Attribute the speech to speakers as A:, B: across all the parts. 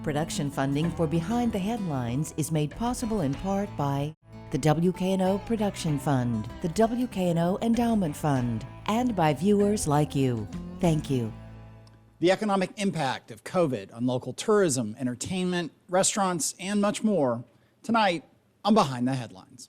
A: Production funding for Behind the Headlines is made possible in part by the WKNO Production Fund, the WKNO Endowment Fund, and by viewers like you. Thank you.
B: The economic impact of COVID on local tourism, entertainment, restaurants, and much more. Tonight on Behind the Headlines.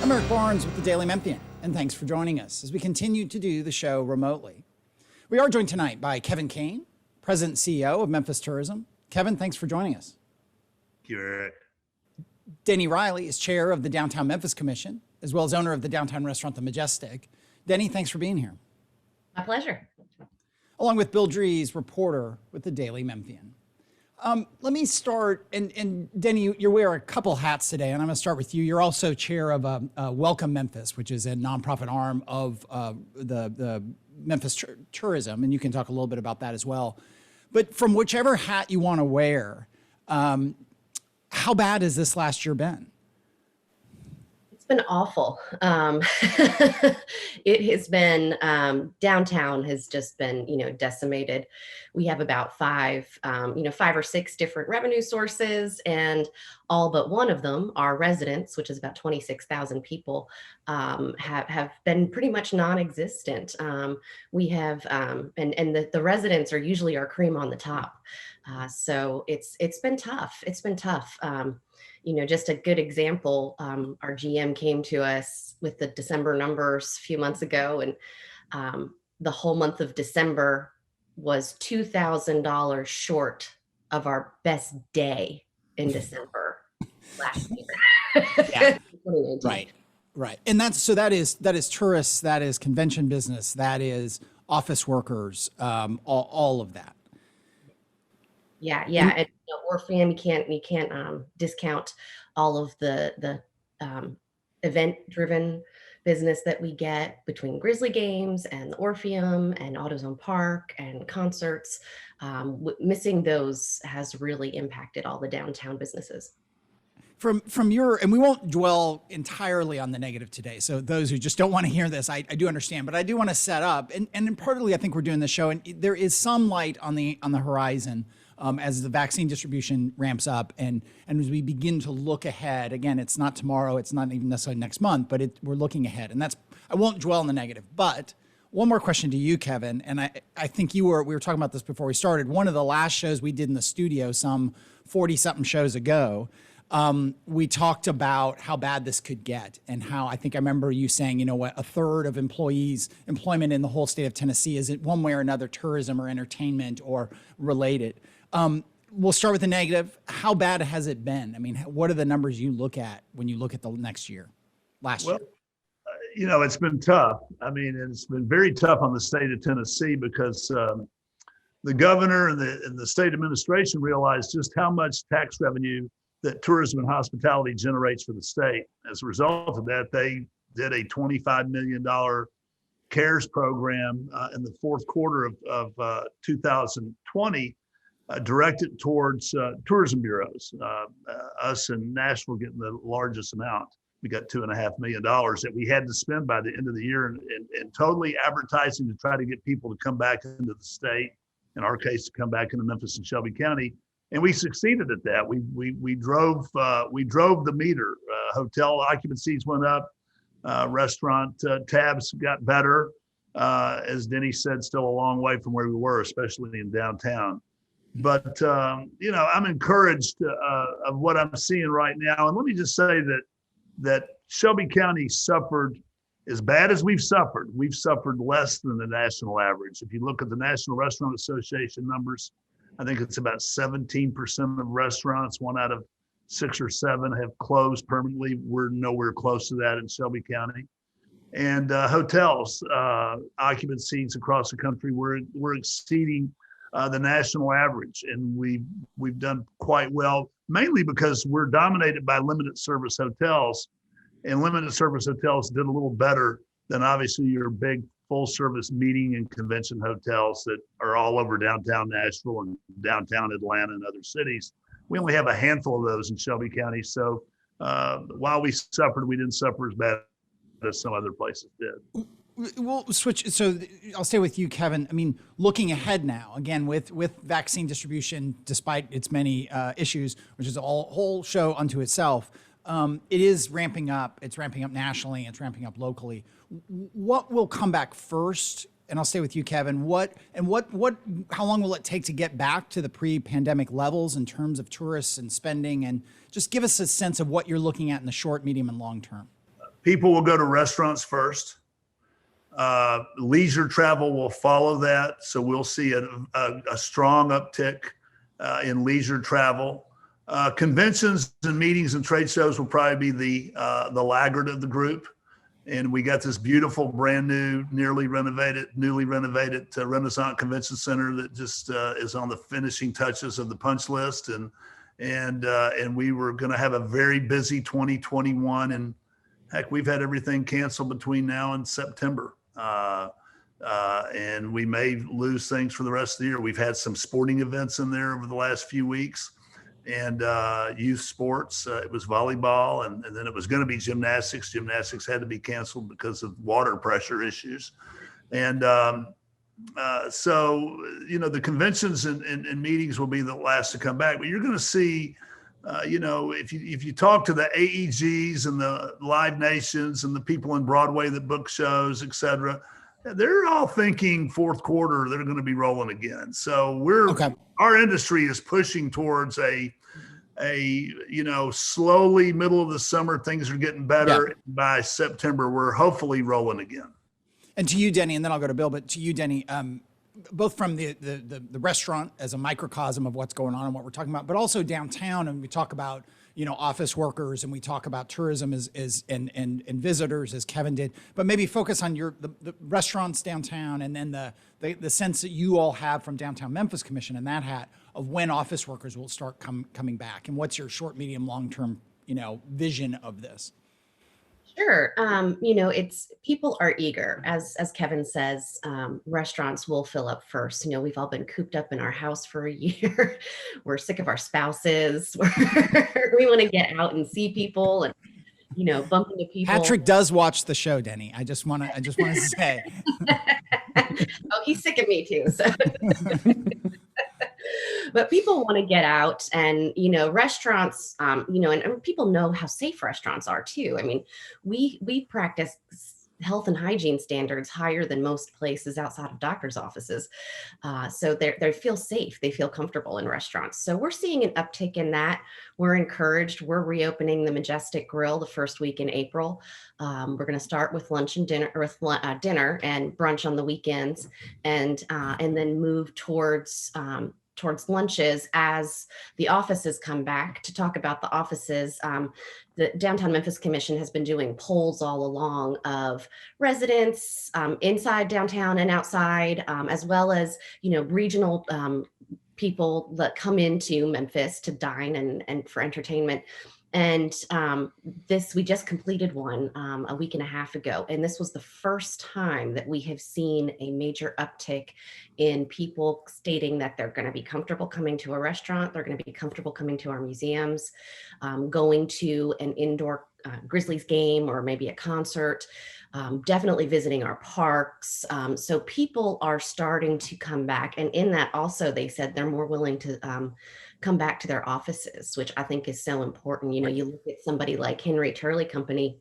B: I'm Eric Barnes with the Daily Memphian, and thanks for joining us as we continue to do the show remotely. We are joined tonight by Kevin Kane, President and CEO of Memphis Tourism. Kevin, thanks for joining us.
C: Thank you, Eric.
B: Denny Riley is chair of the Downtown Memphis Commission, as well as owner of the downtown restaurant, The Majestic. Denny, thanks for being here.
D: My pleasure.
B: Along with Bill Dries, reporter with the Daily Memphian. Let me start, and Denny, you wear a couple hats today, and I'm going to start with you. You're also chair of Welcome Memphis, which is a nonprofit arm of the Memphis Tourism, and you can talk a little bit about that as well. But from whichever hat you want to wear, how bad has this last year been?
D: It's been awful. It has been, downtown has just been, decimated. We have about five or six different revenue sources, and all but one of them, our residents, which is about 26,000 people, have been pretty much non-existent. We have, and the residents are usually our cream on the top. So it's been tough. It's been tough. Just a good example, our GM came to us with the December numbers a few months ago, and the whole month of December was $2,000 short of our best day in December last year.
B: Yeah. Right. And that is tourists, that is convention business, that is office workers, all of that.
D: Yeah. And Orpheum, you can't discount all of the event-driven business that we get between Grizzly Games and the Orpheum and AutoZone Park and concerts. Missing those has really impacted all the downtown businesses.
B: From your, and we won't dwell entirely on the negative today. So those who just don't want to hear this, I do understand, but I do want to set up, and partly I think we're doing this show, and there is some light on the horizon as the vaccine distribution ramps up, and as we begin to look ahead. Again, it's not tomorrow, it's not even necessarily next month, but we're looking ahead, and I won't dwell on the negative. But one more question to you, Kevin, and I think we were talking about this before we started. One of the last shows we did in the studio, some 40-something shows ago, we talked about how bad this could get, and how I remember you saying, a third of employment in the whole state of Tennessee is one way or another tourism or entertainment or related. We'll start with the negative. How bad has it been? I mean, what are the numbers you look at when you look at the last year?
C: It's been tough. I mean, it's been very tough on the state of Tennessee because the governor and the state administration realized just how much tax revenue that tourism and hospitality generates for the state. As a result of that, they did a $25 million CARES program in the fourth quarter of 2020, directed towards tourism bureaus. Us and Nashville getting the largest amount. We got $2.5 million that we had to spend by the end of the year, and totally advertising to try to get people to come back into the state. In our case, to come back into Memphis and Shelby County. And we succeeded at that. We drove the meter. Hotel occupancies went up. Restaurant tabs got better. As Denny said, still a long way from where we were, especially in downtown. But I'm encouraged of what I'm seeing right now. And let me just say that Shelby County suffered as bad as we've suffered. We've suffered less than the national average. If you look at the National Restaurant Association numbers, I think it's about 17% of restaurants, 1 out of 6 or 7 have closed permanently. We're nowhere close to that in Shelby County. And hotels, occupancies across the country, we're exceeding the national average. And we've done quite well, mainly because we're dominated by limited service hotels. And limited service hotels did a little better than obviously your big full service meeting and convention hotels that are all over downtown Nashville and downtown Atlanta and other cities. We only have a handful of those in Shelby County. So while we suffered, we didn't suffer as bad as some other places did.
B: We'll switch. So I'll stay with you, Kevin. I mean, looking ahead now, again, with vaccine distribution, despite its many issues, which is a whole show unto itself, it is ramping up. It's ramping up nationally. It's ramping up locally. What will come back first? And I'll stay with you, Kevin. How long will it take to get back to the pre-pandemic levels in terms of tourists and spending? And just give us a sense of what you're looking at in the short, medium, and long term.
C: People will go to restaurants first. Leisure travel will follow that. So we'll see a strong uptick in leisure travel. Conventions and meetings and trade shows will probably be the laggard of the group. And we got this beautiful, brand new, newly renovated Renaissance Convention Center that just is on the finishing touches of the punch list. And we were going to have a very busy 2021. And heck, we've had everything canceled between now and September. And we may lose things for the rest of the year. We've had some sporting events in there over the last few weeks, and youth sports. It was volleyball, and then it was going to be gymnastics. Gymnastics had to be canceled because of water pressure issues. And so, the conventions and meetings will be the last to come back. But you're going to see, if you talk to the AEGs and the Live Nations and the people in Broadway that book shows, et cetera, they're all thinking fourth quarter they're going to be rolling again. So our industry is pushing towards a slowly middle of the summer, things are getting better. Yeah. By September, we're hopefully rolling again.
B: And to you, Denny, and then I'll go to Bill, but to you, Denny, both from the restaurant as a microcosm of what's going on and what we're talking about, but also downtown, and we talk about office workers, and we talk about tourism and visitors, as Kevin did, but maybe focus on the restaurants downtown, and then the sense that you all have from Downtown Memphis Commission and that hat of when office workers will start coming back, and what's your short, medium, long term vision of this?
D: Sure. It's people are eager, as Kevin says, restaurants will fill up first. We've all been cooped up in our house for a year. We're sick of our spouses. We want to get out and see people and, bump into people.
B: Patrick does watch the show, Denny. I just want to say.
D: Oh, he's sick of me too. So. But people want to get out, and restaurants, and people know how safe restaurants are too. I mean, we practice health and hygiene standards higher than most places outside of doctors' offices. So they feel safe, they feel comfortable in restaurants. So we're seeing an uptick in that. We're encouraged. We're reopening the Majestic Grill the first week in April. We're going to start with lunch and dinner, or dinner and brunch on the weekends, and then move towards lunches as the offices come back. To talk about the offices, the Downtown Memphis Commission has been doing polls all along of residents inside downtown and outside, as well as, regional people that come into Memphis to dine and for entertainment. And we just completed one a week and a half ago. And this was the first time that we have seen a major uptick in people stating that they're going to be comfortable coming to a restaurant. They're going to be comfortable coming to our museums, going to an indoor Grizzlies game or maybe a concert, definitely visiting our parks. So people are starting to come back. And in that also, they said they're more willing to come back to their offices, which I think is so important. You look at somebody like Henry Turley Company,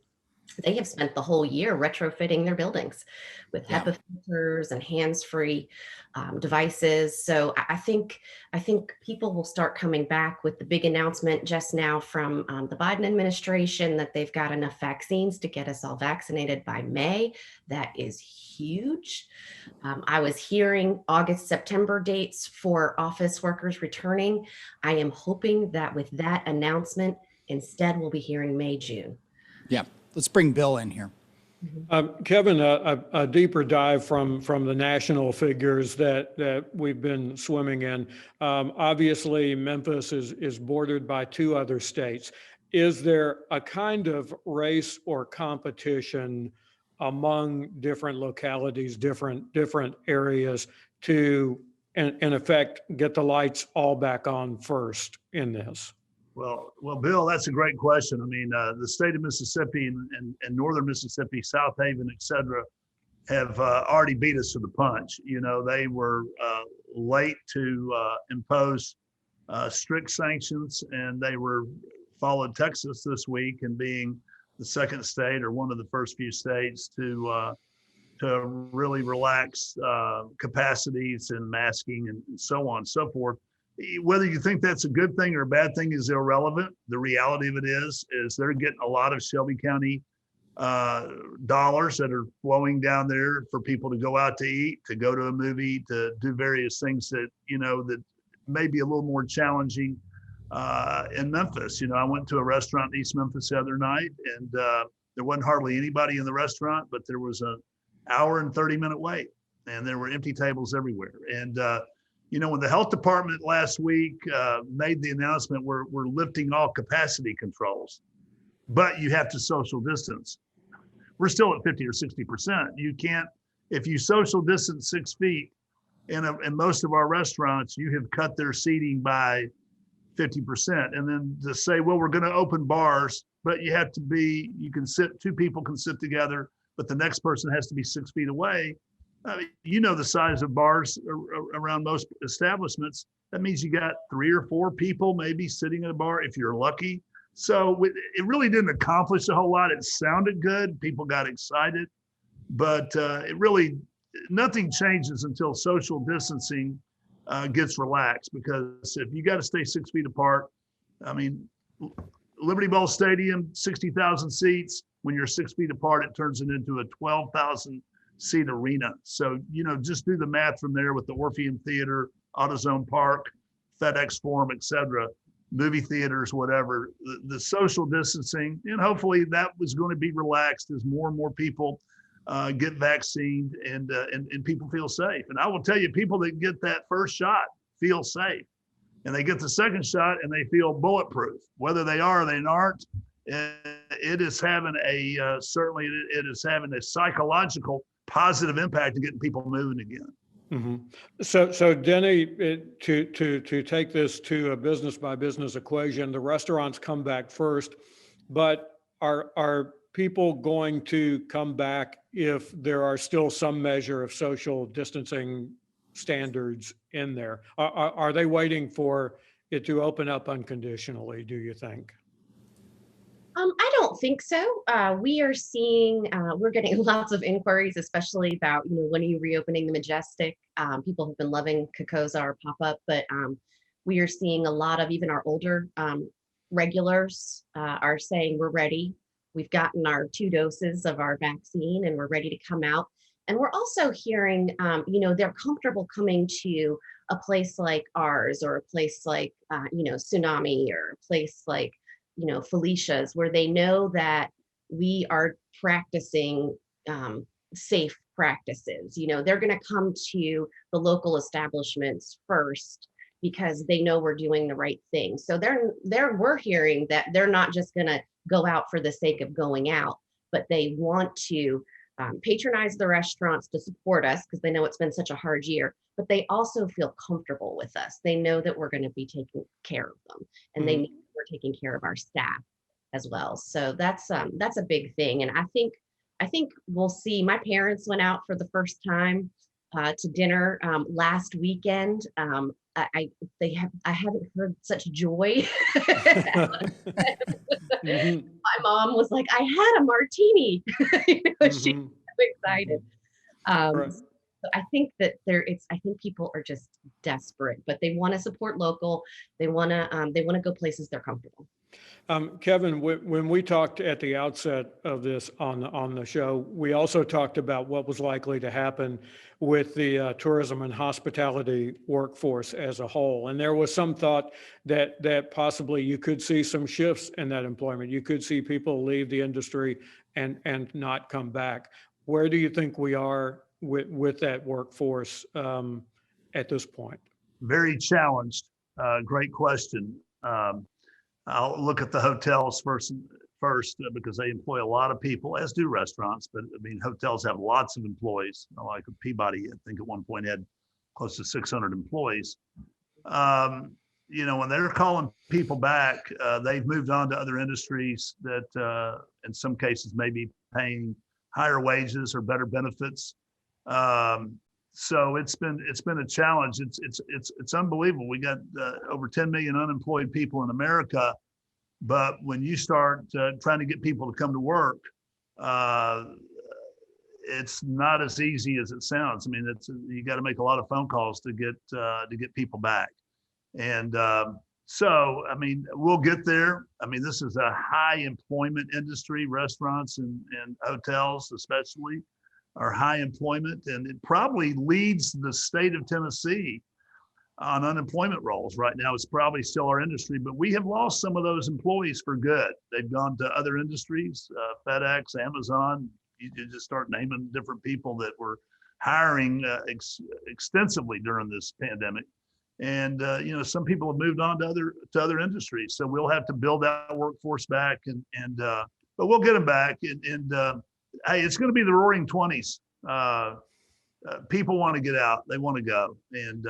D: they have spent the whole year retrofitting their buildings with HEPA filters and hands-free devices. So I think people will start coming back with the big announcement just now from the Biden administration that they've got enough vaccines to get us all vaccinated by May. That is huge. I was hearing August, September dates for office workers returning. I am hoping that with that announcement, instead we'll be hearing May, June.
B: Yeah. Let's bring Bill in here.
E: Kevin, a deeper dive from the national figures that we've been swimming in. Obviously, Memphis is bordered by two other states. Is there a kind of race or competition among different localities, different areas to, in effect, get the lights all back on first in this?
C: Well, Bill, that's a great question. I mean, the state of Mississippi and northern Mississippi, South Haven, et cetera, have already beat us to the punch. You know, they were late to impose strict sanctions, and they followed Texas this week and being the second state or one of the first few states to really relax capacities and masking and so on and so forth. Whether you think that's a good thing or a bad thing is irrelevant. The reality of it is they're getting a lot of Shelby County dollars that are flowing down there for people to go out to eat, to go to a movie, to do various things that, you know, that may be a little more challenging in Memphis. You know, I went to a restaurant in East Memphis the other night, and there wasn't hardly anybody in the restaurant, but there was an hour and 30-minute wait, and there were empty tables everywhere. And you know, when the health department last week made the announcement, we're lifting all capacity controls, but you have to social distance. We're still at 50 or 60%. You can't, if you social distance 6 feet in most of our restaurants, you have cut their seating by 50%. And then to say, well, we're going to open bars, but you have to be, you can sit, two people can sit together, but the next person has to be 6 feet away. I mean, you know, the size of bars around most establishments, that means you got 3 or 4 people maybe sitting at a bar if you're lucky. So it really didn't accomplish a whole lot. It sounded good. People got excited, but it really, nothing changes until social distancing gets relaxed, because if you got to stay 6 feet apart, I mean, Liberty Bowl Stadium, 60,000 seats. When you're 6 feet apart, it turns it into a 12,000 seat arena. So, you know, just do the math from there with the Orpheum Theater, AutoZone Park, FedEx Forum, et cetera, movie theaters, whatever, the social distancing, and hopefully that was going to be relaxed as more and more people get vaccinated and people feel safe. And I will tell you, people that get that first shot feel safe, and they get the second shot and they feel bulletproof. Whether they are or they aren't, it is having certainly it is having a psychological positive impact in getting people moving again.
E: Mm-hmm. So Denny, to take this to a business by business equation, the restaurants come back first, but are people going to come back if there are still some measure of social distancing standards in there? Are they waiting for it to open up unconditionally, do you think?
D: I don't think so. We are seeing, we're getting lots of inquiries, especially about, you know, when are you reopening the Majestic? People have been loving Kokozar pop-up, but we are seeing a lot of even our older regulars are saying we're ready. We've gotten our 2 doses of our vaccine and we're ready to come out. And we're also hearing, you know, they're comfortable coming to a place like ours, or a place like, you know, Tsunami, or a place like, you know, Felicia's, where they know that we are practicing safe practices. You know, they're going to come to the local establishments first because they know we're doing the right thing. So we're hearing that they're not just going to go out for the sake of going out, but they want to patronize the restaurants to support us because they know it's been such a hard year, but they also feel comfortable with us. They know that we're going to be taking care of them, and they know we're taking care of our staff as well. So that's a big thing. And I think we'll see. My parents went out for the first time to dinner last weekend. I haven't heard such joy.
E: Mm-hmm.
D: My mom was like, I had a martini. You know, she's so excited.
E: Right.
D: So I think that I think people are just desperate, but they want to support local. They want to go places they're comfortable.
E: Kevin, when we talked at the outset of this on the show, we also talked about what was likely to happen with the tourism and hospitality workforce as a whole. And there was some thought that possibly you could see some shifts in that employment. You could see people leave the industry and not come back. Where do you think we are with that workforce at this point?
C: Very challenged. Great question. I'll look at the hotels first. first because they employ a lot of people, as do restaurants. But I mean, hotels have lots of employees. Like Peabody, I think at one point had close to 600 employees. When they're calling people back, they've moved on to other industries that, in some cases, may be paying higher wages or better benefits. So it's been a challenge. It's unbelievable. We got over 10 million unemployed people in America, but when you start trying to get people to come to work, it's not as easy as it sounds. I mean, you got to make a lot of phone calls to get people back, and so I mean, we'll get there. I mean, this is a high employment industry. Restaurants and hotels, especially, are high employment, and it probably leads the state of Tennessee on unemployment rolls right now. It's probably still our industry, but we have lost some of those employees for good. They've gone to other industries, FedEx, Amazon. You just start naming different people that were hiring extensively during this pandemic. And some people have moved on to other industries. So we'll have to build that workforce back, but we'll get them back. Hey, it's going to be the Roaring 20s. People want to get out; they want to go. And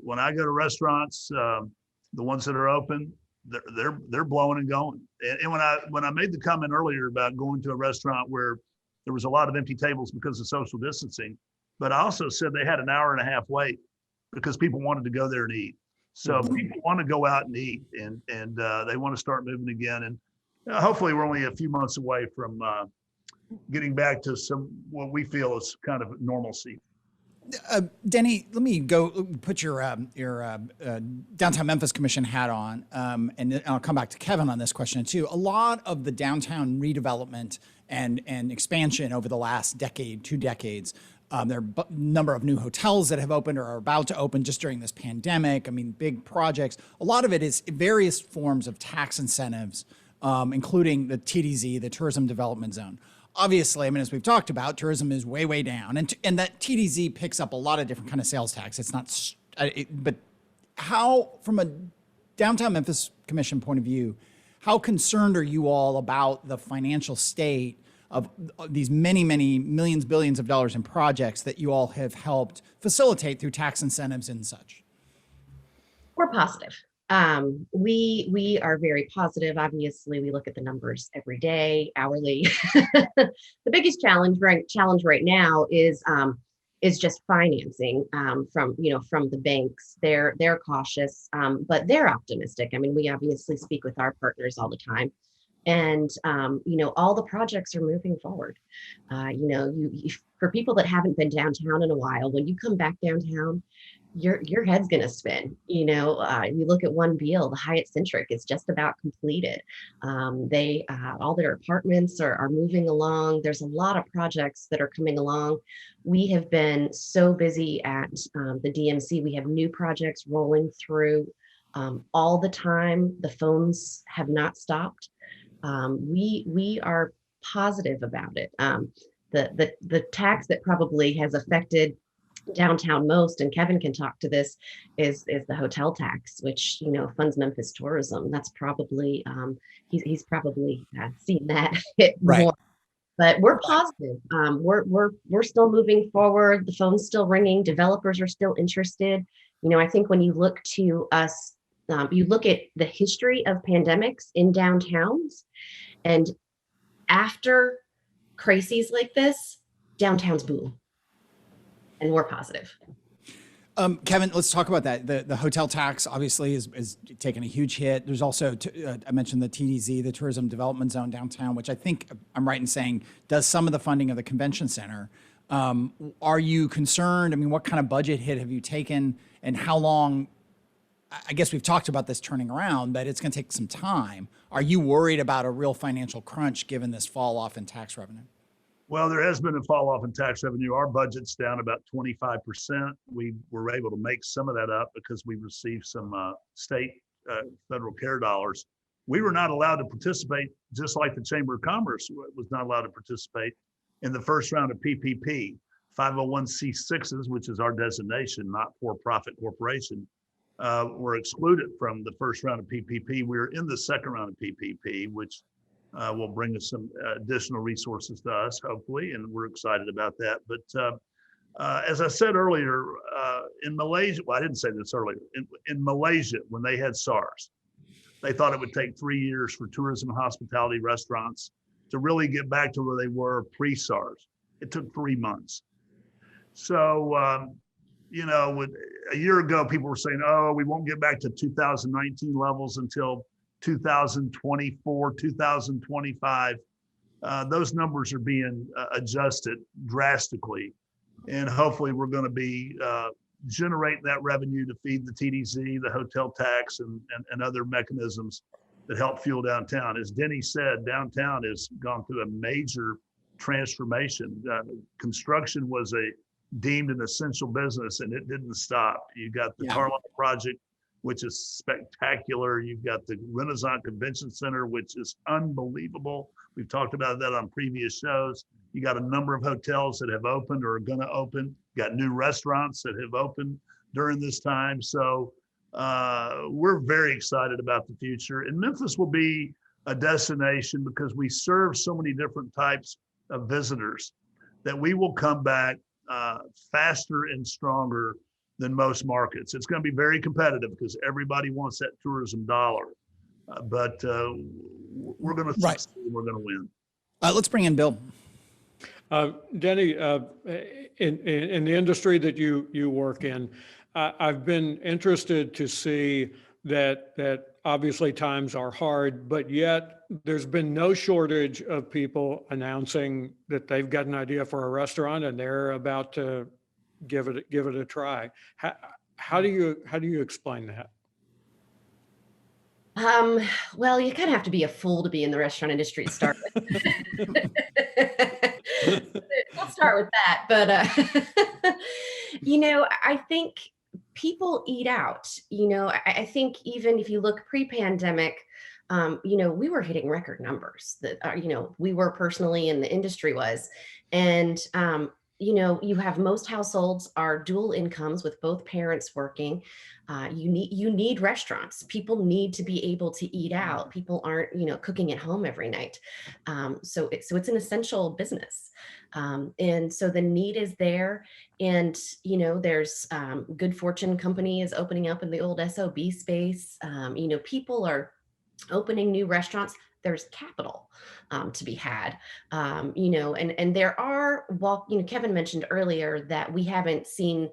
C: when I go to restaurants, the ones that are open, they're blowing and going. And when I made the comment earlier about going to a restaurant where there was a lot of empty tables because of social distancing, but I also said they had an hour and a half wait because people wanted to go there and eat. So people want to go out and eat, and they want to start moving again. And hopefully we're only a few months away from getting back to what we feel is kind of normalcy.
B: Denny, let me go put your Downtown Memphis Commission hat on, and I'll come back to Kevin on this question too. A lot of the downtown redevelopment and expansion over the last decade, 2 decades, there are a number of new hotels that have opened or are about to open just during this pandemic. I mean, big projects. A lot of it is various forms of tax incentives, including the TDZ, the Tourism Development Zone. Obviously, I mean, as we've talked about, tourism is way, way down, and that TDZ picks up a lot of different kind of sales tax. It's not, but how, from a Downtown Memphis Commission point of view, how concerned are you all about the financial state of these many, many millions, billions of dollars in projects that you all have helped facilitate through tax incentives and such?
D: We're positive. We are very positive. Obviously, we look at the numbers every day, hourly. The biggest challenge right now is just financing from the banks. They're cautious, but they're optimistic. I mean, we obviously speak with our partners all the time, and all the projects are moving forward. For people that haven't been downtown in a while, when you come back downtown, your head's gonna spin. You look at One Beale, the Hyatt Centric is just about completed. They all their apartments are moving along. There's a lot of projects that are coming along. We have been so busy at the DMC. We have new projects rolling through all the time. The phones have not stopped. We are positive about it. The tax that probably has affected downtown most, and Kevin can talk to this, is the hotel tax, which funds Memphis tourism. That's probably he's probably seen that hit more. But we're positive. We're still moving forward. The phone's still ringing. Developers are still interested. I think when you look to us, you look at the history of pandemics in downtowns, and after crises like this, downtowns boom. And we're positive.
B: Kevin, let's talk about that. The hotel tax obviously is taking a huge hit. There's also, I mentioned the TDZ, the Tourism Development Zone downtown, which I think I'm right in saying does some of the funding of the convention center. Are you concerned? I mean, what kind of budget hit have you taken, and how long? I guess we've talked about this turning around, but it's going to take some time. Are you worried about a real financial crunch given this fall off in tax revenue?
C: Well, there has been a fall off in tax revenue. Our budget's down about 25%. We were able to make some of that up because we received some state federal care dollars. We were not allowed to participate, just like the Chamber of Commerce was not allowed to participate in the first round of PPP. 501c6s, which is our designation, not for-profit corporation, were excluded from the first round of PPP. We're in the second round of PPP, which will bring us some additional resources to us, hopefully, and we're excited about that. But as I said earlier, in Malaysia, well, I didn't say this earlier, in Malaysia, when they had SARS, they thought it would take 3 years for tourism and hospitality restaurants to really get back to where they were pre-SARS. It took 3 months. So, you know, a year ago, people were saying, oh, we won't get back to 2019 levels until 2024, 2025. Those numbers are being adjusted drastically. And hopefully we're going to be generating that revenue to feed the TDZ, the hotel tax, and other mechanisms that help fuel downtown. As Denny said, downtown has gone through a major transformation. Construction was deemed an essential business, and it didn't stop. You got the Carlisle project, which is spectacular. You've got the Renaissance Convention Center, which is unbelievable. We've talked about that on previous shows. You got a number of hotels that have opened or are going to open. You got new restaurants that have opened during this time. So we're very excited about the future. And Memphis will be a destination because we serve so many different types of visitors that we will come back faster and stronger than most markets. It's going to be very competitive because everybody wants that tourism dollar. But we're going to succeed. We're going to win.
B: Let's bring in Bill.
E: Denny, in the industry that you work in, I've been interested to see that obviously times are hard, but yet there's been no shortage of people announcing that they've got an idea for a restaurant and they're about to give it a try. How do you explain that?
D: Well, you kind of have to be a fool to be in the restaurant industry to start with. We'll start with that. But, you know, I think people eat out. You know, I think even if you look pre-pandemic, you know, we were hitting record numbers that, you know, we were personally and the industry was. And, you know, you have most households are dual incomes with both parents working. You need restaurants. People need to be able to eat out. People aren't, you know, cooking at home every night. So it's an essential business. And so the need is there. And, you know, there's Good Fortune Company is opening up in the old SOB space. You know, people are opening new restaurants. There's capital to be had, you know, and there are, well, you know, Kevin mentioned earlier that we haven't seen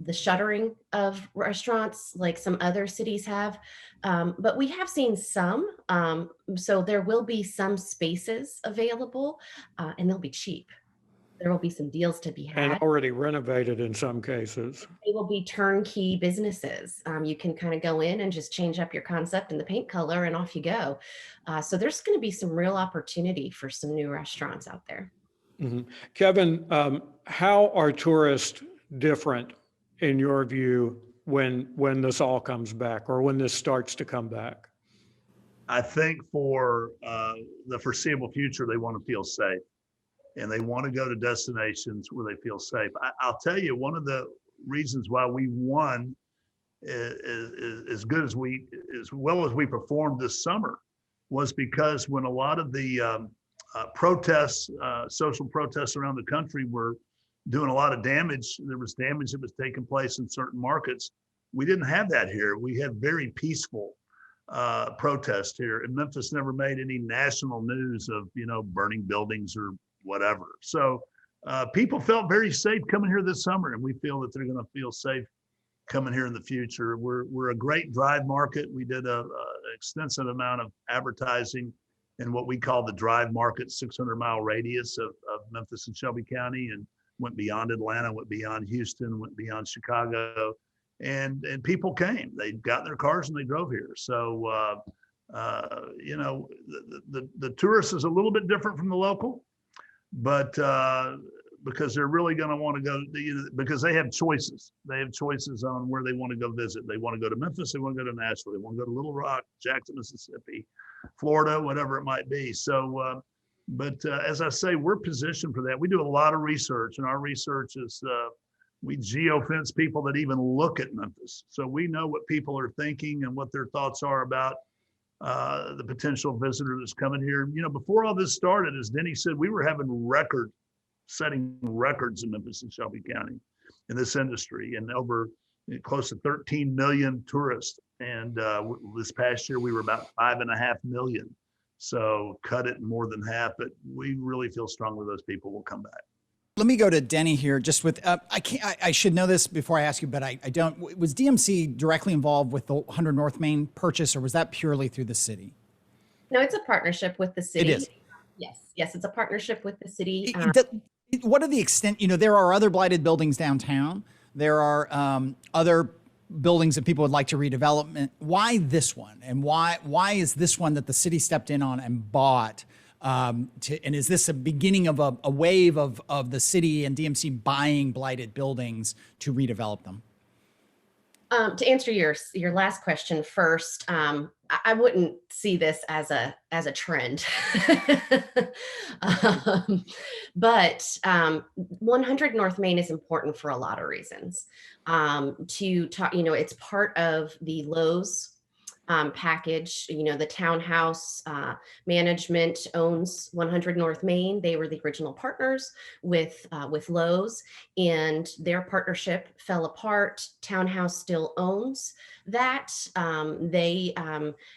D: the shuttering of restaurants like some other cities have, but we have seen some. So there will be some spaces available and they'll be cheap. There will be some deals to be had.
E: And already renovated in some cases.
D: They will be turnkey businesses. You can kind of go in and just change up your concept and the paint color and off you go. So there's going to be some real opportunity for some new restaurants out there.
E: Mm-hmm. Kevin, how are tourists different in your view when this all comes back or when this starts to come back?
C: I think for the foreseeable future, they want to feel safe. And they want to go to destinations where they feel safe. I'll tell you, one of the reasons why we won as well as we performed this summer was because when a lot of the protests, social protests around the country were doing a lot of damage, there was damage that was taking place in certain markets. We didn't have that here. We had very peaceful protests here. And Memphis never made any national news of, you know, burning buildings or whatever. So people felt very safe coming here this summer, and we feel that they're going to feel safe coming here in the future. We're a great drive market. We did an extensive amount of advertising in what we call the drive market, 600-mile radius of Memphis and Shelby County, and went beyond Atlanta, went beyond Houston, went beyond Chicago, and people came. They got in their cars and they drove here. So you know, the tourist is a little bit different from the local. But because they're really going to want to go, because they have choices. They have choices on where they want to go visit. They want to go to Memphis. They want to go to Nashville. They want to go to Little Rock, Jackson, Mississippi, Florida, whatever it might be. So, but as I say, we're positioned for that. We do a lot of research, and our research is We geofence people that even look at Memphis. So we know what people are thinking and what their thoughts are about the potential visitor that's coming here. You know, before all this started, as Denny said, we were having setting records in Memphis and Shelby County in this industry, and over close to 13 million tourists. And this past year, we were about 5.5 million. So cut it more than half, but we really feel strongly those people will come back.
B: Let me go to Denny here. Just with I should know this before I ask you, but I don't. Was DMC directly involved with the 100 North Main purchase, or was that purely through the city?
D: No, it's a partnership with the city.
B: It is.
D: Yes, it's a partnership with the city.
B: What are the extent? You know, there are other blighted buildings downtown. There are other buildings that people would like to redevelopment. Why this one, and why is this one that the city stepped in on and bought? And is this a beginning of a wave of the city and DMC buying blighted buildings to redevelop them?
D: To answer your last question first, I wouldn't see this as a trend, but 100 North Main is important for a lot of reasons. To talk, it's part of the Lowe's package. The townhouse management owns 100 North Main. They were the original partners with Lowe's, and their partnership fell apart. Townhouse still owns that. They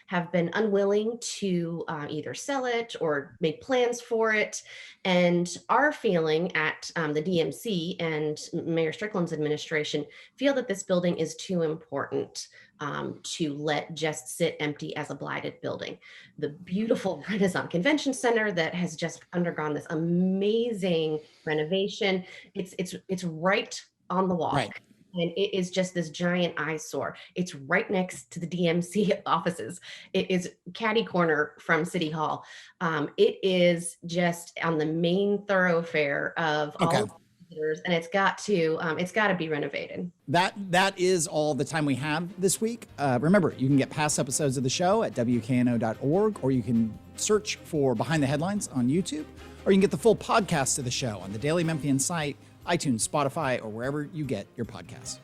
D: have been unwilling to either sell it or make plans for it. And our feeling at the DMC and Mayor Strickland's administration feel that this building is too important to let just sit empty as a blighted building. The beautiful Renaissance Convention Center that has just undergone this amazing renovation. It's right on the walk.
B: Right.
D: And it is just this giant eyesore. It's right next to the DMC offices. It is catty corner from City Hall. It is just on the main thoroughfare of all of the visitors, and it's got to be renovated.
B: That is all the time we have this week. Remember, you can get past episodes of the show at WKNO.org, or you can search for Behind the Headlines on YouTube, or you can get the full podcast of the show on the Daily Memphian site, iTunes, Spotify, or wherever you get your podcasts.